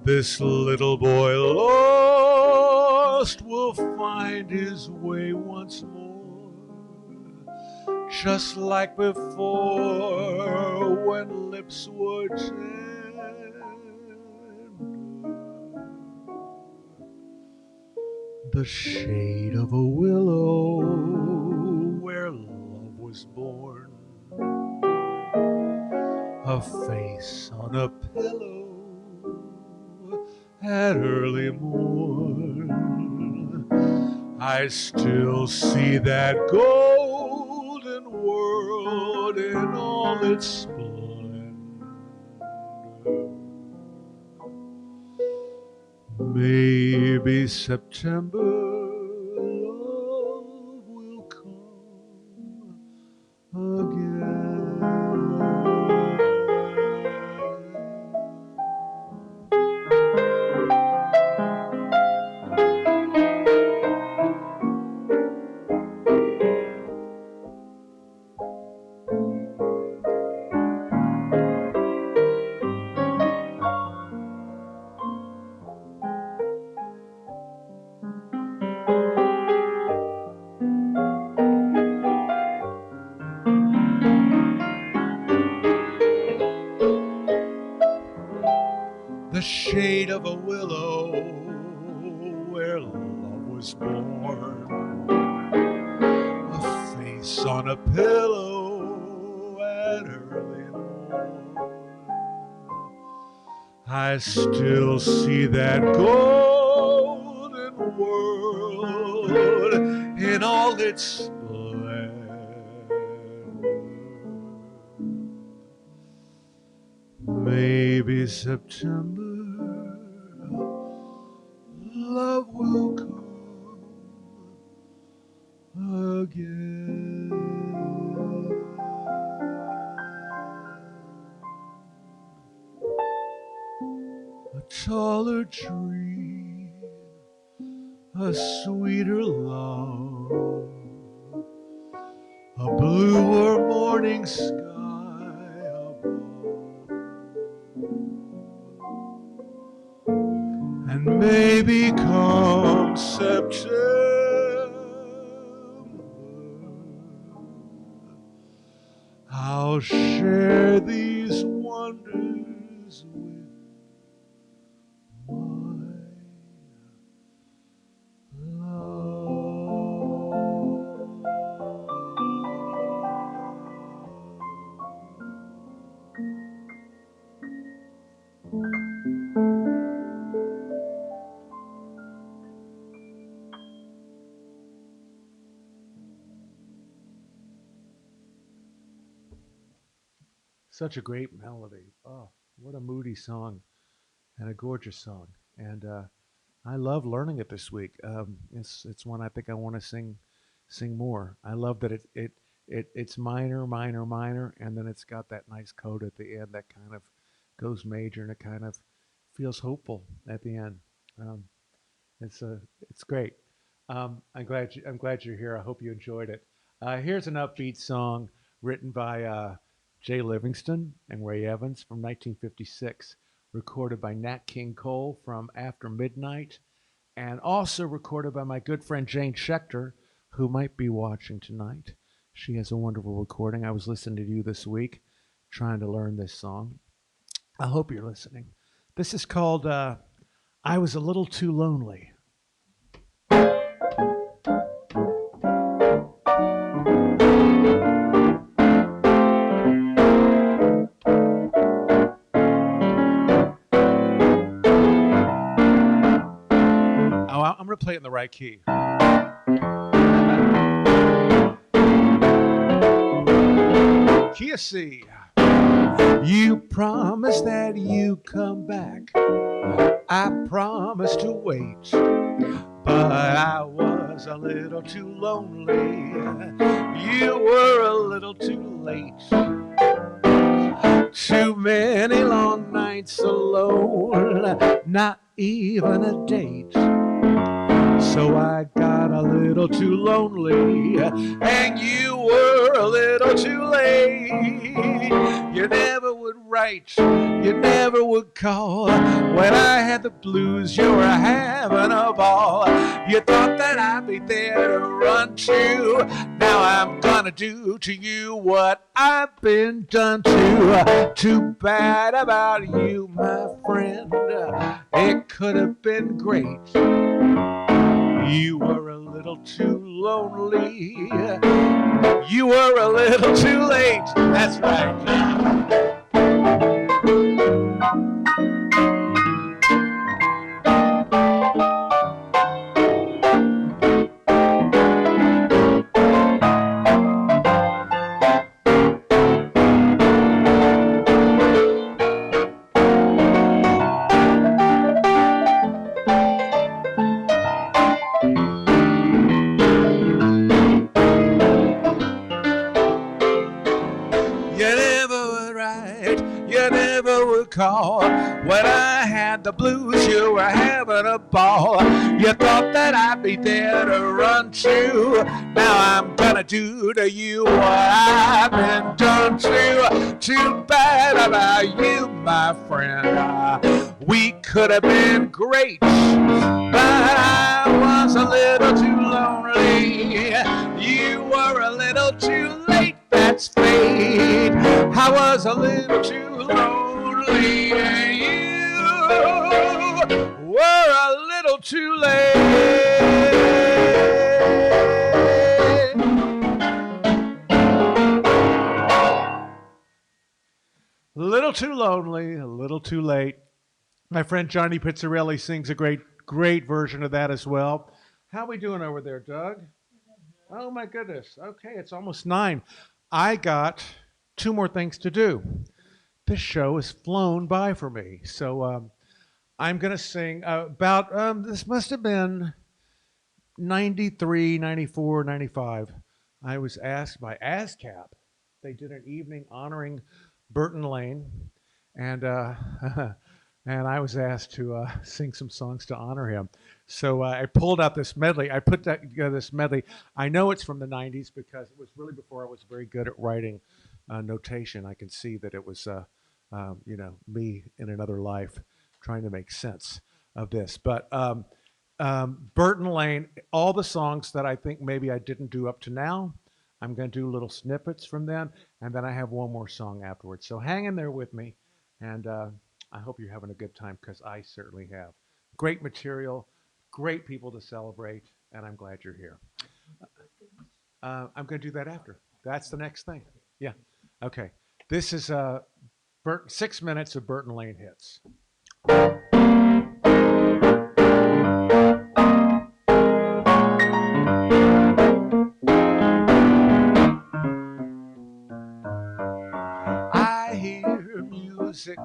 This little boy lost will find his way once more, just like before when lips were tender. The shade of a willow where love was born, a face on a pillow at early morn. I still see that golden world in all its splendor. Maybe September love will come again. The shade of a willow where love was born, a face on a pillow at early morn. I still see that golden world in all its splendor. Maybe September love will come again. A taller tree, a sweeter love, a bluer morning sky above, and maybe come September I'll share these wonders with my Such a great melody. Oh, what a moody song. and a gorgeous song. And I love learning it this week. It's one I think I want to sing more. I love that it's minor, minor, minor, and then it's got that nice coda at the end that kind of goes major, and it kind of feels hopeful at the end. Um, it's a it's great. I'm glad you're here. I hope you enjoyed it. Here's an upbeat song written by Jay Livingston and Ray Evans from 1956, recorded by Nat King Cole from After Midnight, and also recorded by my good friend Jane Schechter, who might be watching tonight. She has a wonderful recording. I was listening to you this week, trying to learn this song. I hope you're listening. This is called I Was a Little Too Lonely. Oh, I'm going to play it in the right key. Key of C. You promised that you come back. I promised to wait, but I was a little too lonely. You were a little too late. Too many long nights alone, not even a date. So I got a little too lonely, and you were a little too late. You never would write, you never would call. When I had the blues, you were having a ball. You thought that I'd be there to run to. Now I'm gonna do to you what I've been done to. Too bad about you, my friend. It could have been great. You were a little too lonely. You were a little too late. That's right. Call. When I had the blues, you were having a ball. You thought that I'd be there to run to. Now I'm gonna do to you what I've been done to. Too bad about you, my friend. We could have been great, but I was a little too lonely. You were a little too late. That's fate. I was a little too lonely. You were a little too late. A little too lonely, a little too late. My friend Johnny Pizzarelli sings a great version of that as well. How are we doing over there, Doug? Oh my goodness. Okay, it's almost 9. I got 2 more things to do. This show has flown by for me. So I'm going to sing about, this must have been 93, 94, 95. I was asked by ASCAP. They did an evening honoring Burton Lane, and and I was asked to sing some songs to honor him. So I pulled out this medley. I put together this medley. I know it's from the 90s because it was really before I was very good at writing notation. I can see that it was, me in another life trying to make sense of this. But Burton Lane, all the songs that I think maybe I didn't do up to now, I'm going to do little snippets from them, and then I have one more song afterwards. So hang in there with me, and I hope you're having a good time, because I certainly have. Great material, great people to celebrate, and I'm glad you're here. I'm going to do that after. That's the next thing. Yeah. Okay. This is 6 minutes of Burton Lane hits. I hear music,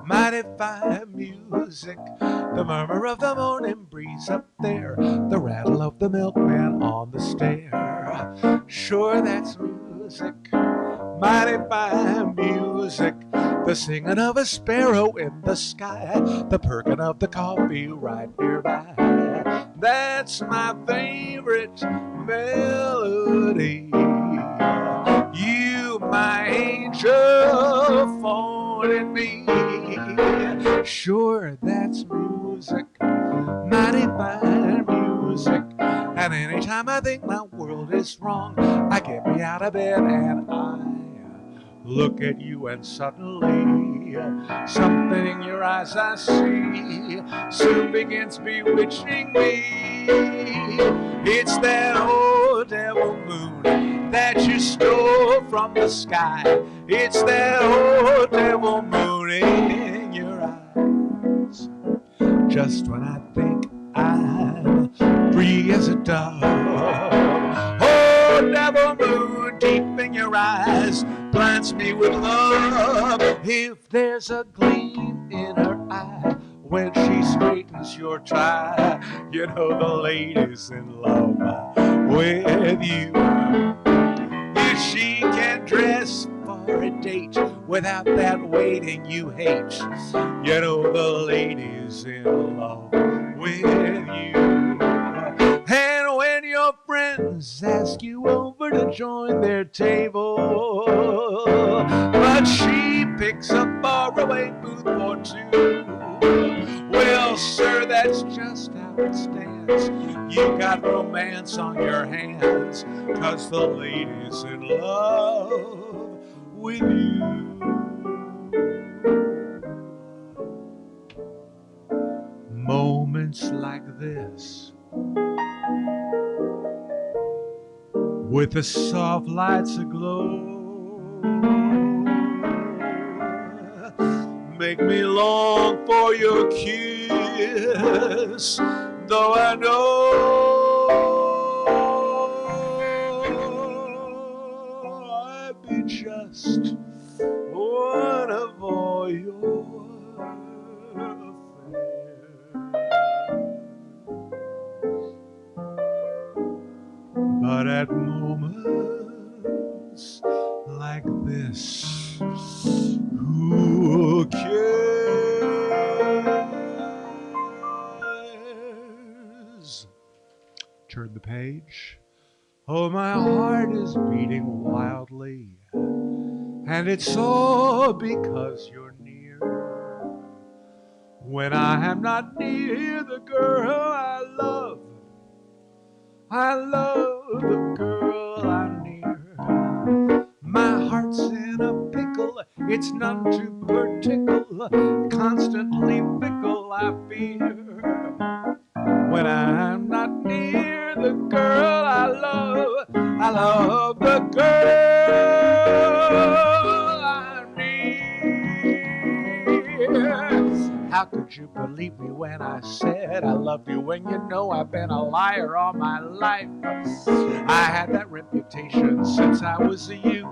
mighty fine music. music. The murmur of the morning breeze up there, the rattle of the milkman on the stair. Sure, that's music, mighty fine music. The singing of a sparrow in the sky, the perking of the coffee right nearby. That's my favorite melody. You, my angel, falling me. Sure, that's music, mighty fine music. And anytime I think my world is wrong, I get me out of bed and I look at you, and suddenly something in your eyes I see soon begins bewitching me. It's that old devil moon that you stole from the sky. It's that old devil moon in your eyes. Just when I think I'm free as a dove, oh, devil moon deep in your eyes blinds me with love. If there's a gleam in her eye when she straightens your tie, you know the lady's in love with you. If she can dress for a date without that waiting you hate, you know the lady's in love with you. And when your friends ask you over to join their table, but she picks a faraway booth for two, well, sir, that's just how it stands. You got romance on your hands, 'cause the lady's in love with you. Moments like this, with the soft lights aglow, make me long for your kiss, though I know I'd be just one of all your but at moments like this, who cares? Turn the page. Oh, my heart is beating wildly, and it's all because you're near. When I am not near the girl I love the girl I'm near. My heart's in a pickle, it's none too particular, constantly fickle I fear. When I'm not near the girl I love the girl I'm near. How could you believe me when I said I loved you when you know I've been a liar all my life? I had that reputation since I was a youth.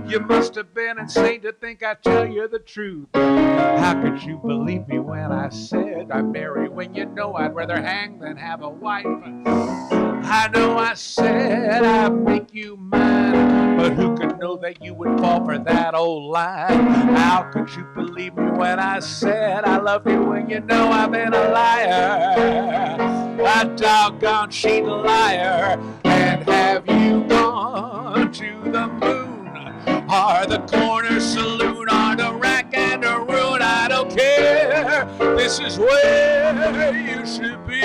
You must have been insane to think I'd tell you the truth. How could you believe me when I said I'd marry when you know I'd rather hang than have a wife? I know I said I'd make you mine, but who could know that you would fall for that old line? How could you believe me when I said I loved you when you know I've been a liar? A doggone cheating liar. And have you gone to the moon, or the corner saloon, or the rack and the ruin? I don't care. This is where you should be.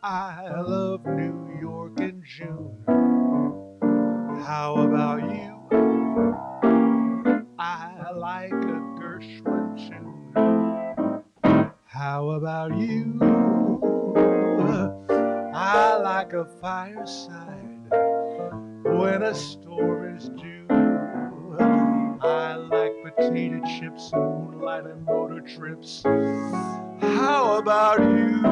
I love New York in June. How about you? I like a Gershwin tune. How about you? I like a fireside when a storm is due. I like potato chips, moonlight, and motor trips. How about you?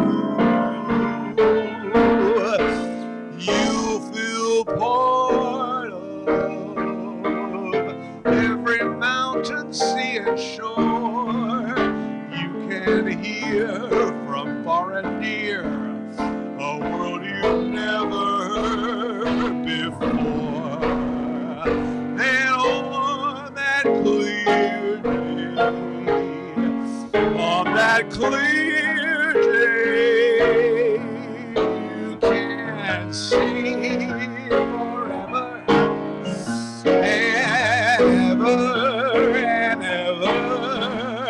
You feel part of and near, a world you've never heard before. And on that clear day, on that clear day, you can see forever and ever and ever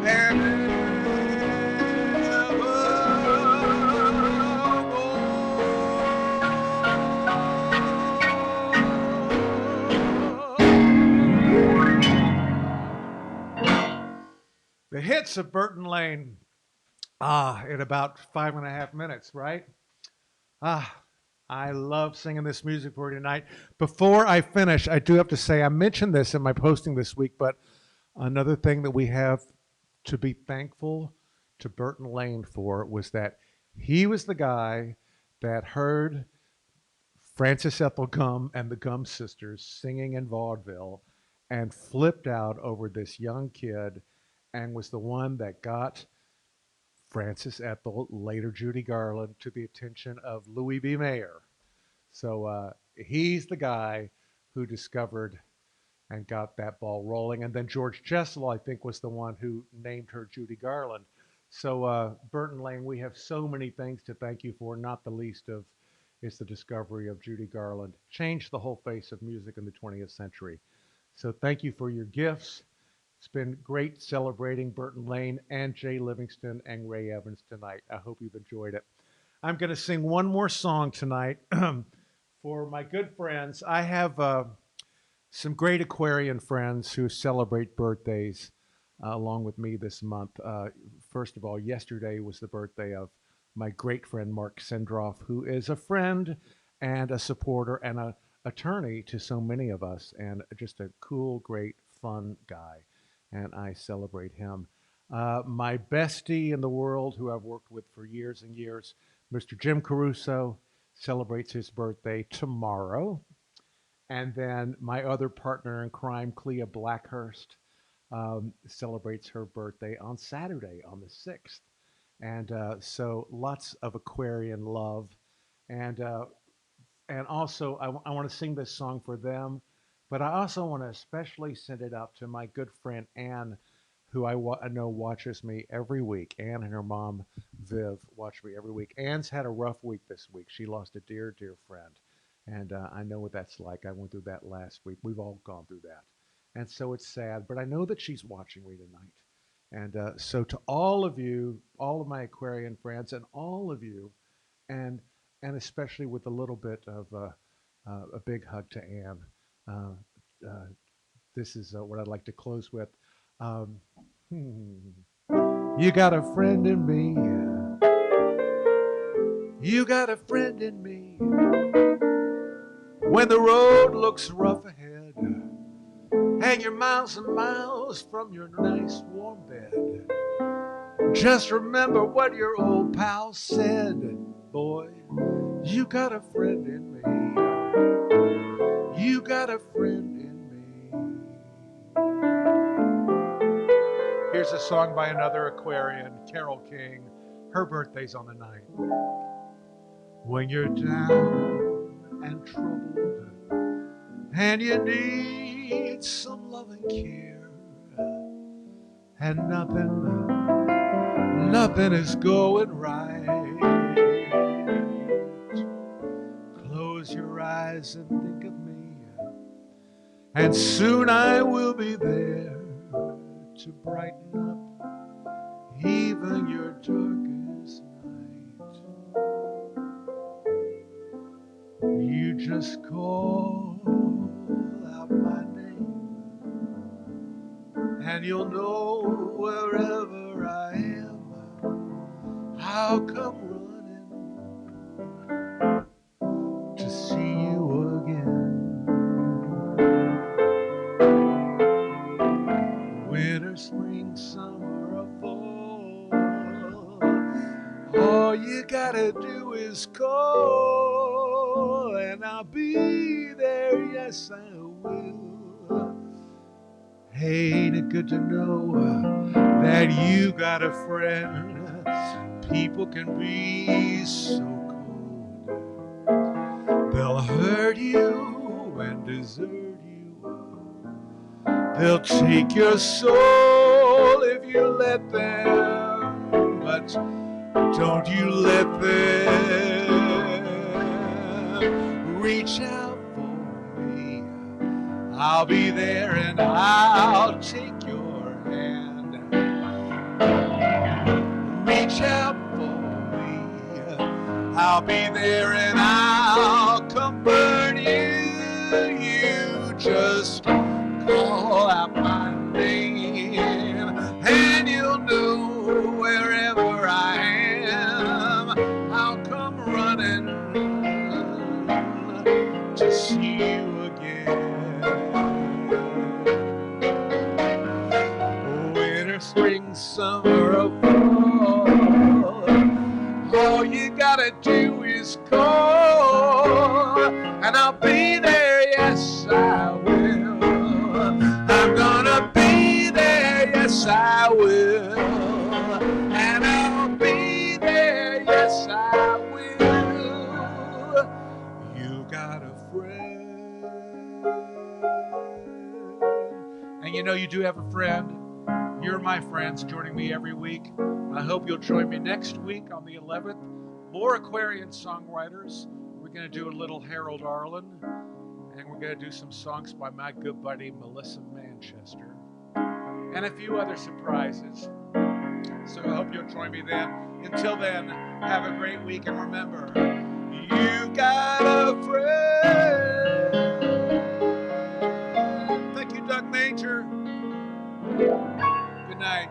and the hits of Burton Lane, in about 5.5 minutes, right? Ah, I love singing this music for you tonight. Before I finish, I do have to say, I mentioned this in my posting this week, but another thing that we have to be thankful to Burton Lane for was that he was the guy that heard Frances Ethel Gum and the Gum sisters singing in vaudeville and flipped out over this young kid and was the one that got Frances Ethel, later Judy Garland, to the attention of Louis B. Mayer. So he's the guy who discovered and got that ball rolling. And then George Jessel, I think, was the one who named her Judy Garland. So Burton Lane, we have so many things to thank you for, not the least of is the discovery of Judy Garland. Changed the whole face of music in the 20th century. So thank you for your gifts. It's been great celebrating Burton Lane and Jay Livingston and Ray Evans tonight. I hope you've enjoyed it. I'm going to sing one more song tonight for my good friends. I have some great Aquarian friends who celebrate birthdays along with me this month. First of all, yesterday was the birthday of my great friend Mark Sendroff, who is a friend and a supporter and an attorney to so many of us, and just a cool, great, fun guy. And I celebrate him. My bestie in the world, who I've worked with for years and years, Mr. Jim Caruso, celebrates his birthday tomorrow. And then my other partner in crime, Clea Blackhurst, celebrates her birthday on Saturday, on the 6th. And so lots of Aquarian love. And, uh, and also, I want to sing this song for them, but I also want to especially send it out to my good friend Anne, who I know watches me every week. Anne and her mom, Viv, watch me every week. Anne's had a rough week this week. She lost a dear, dear friend. And I know what that's like. I went through that last week. We've all gone through that. And so it's sad, but I know that she's watching me tonight. And so to all of you, all of my Aquarian friends, and all of you, and and especially with a little bit of a big hug to Anne. Uh, uh, this is what I'd like to close with. Um, you got a friend in me. You got a friend in me. When the road looks rough ahead, and you're miles and miles from your nice warm bed, just remember what your old pal said. Boy, you got a friend in me. You got a friend in me. Here's a song by another Aquarian, Carole King. Her birthday's on the 9th. When you're down and troubled and you need some loving care, and nothing is going right, close your eyes and think of me, and soon I will be there to brighten up even your darkest night. You just call out my name, and you'll know wherever I am, I'll come running to see you again. Winter, spring, summer, or fall, all you gotta do is call, and I'll be there, yes I will. Hey, ain't it good to know that you got a friend? people can be so cold. They'll hurt you and desert you. They'll take your soul if you let them, but don't you let them. Reach out for me. I'll be there and I'll take your hand. Reach out for me. I'll be there and I'll comfort you. You just call out my name and you'll know wherever I am. I'll come running to see you again. Winter, spring, summer, or fall, all you gotta do is call, and I'll be there, yes I will. I'm gonna be there, yes I will. And I'll be there, yes I will. You got a friend. And you know you do have a friend. You're my friends joining me every week. I hope you'll join me next week on the 11th. More Aquarian songwriters. We're going to do a little Harold Arlen. And we're going to do some songs by my good buddy Melissa Manchester. And a few other surprises. So I hope you'll join me then. Until then, have a great week. And remember, you got a friend. Thank you, Doug Major. Good night.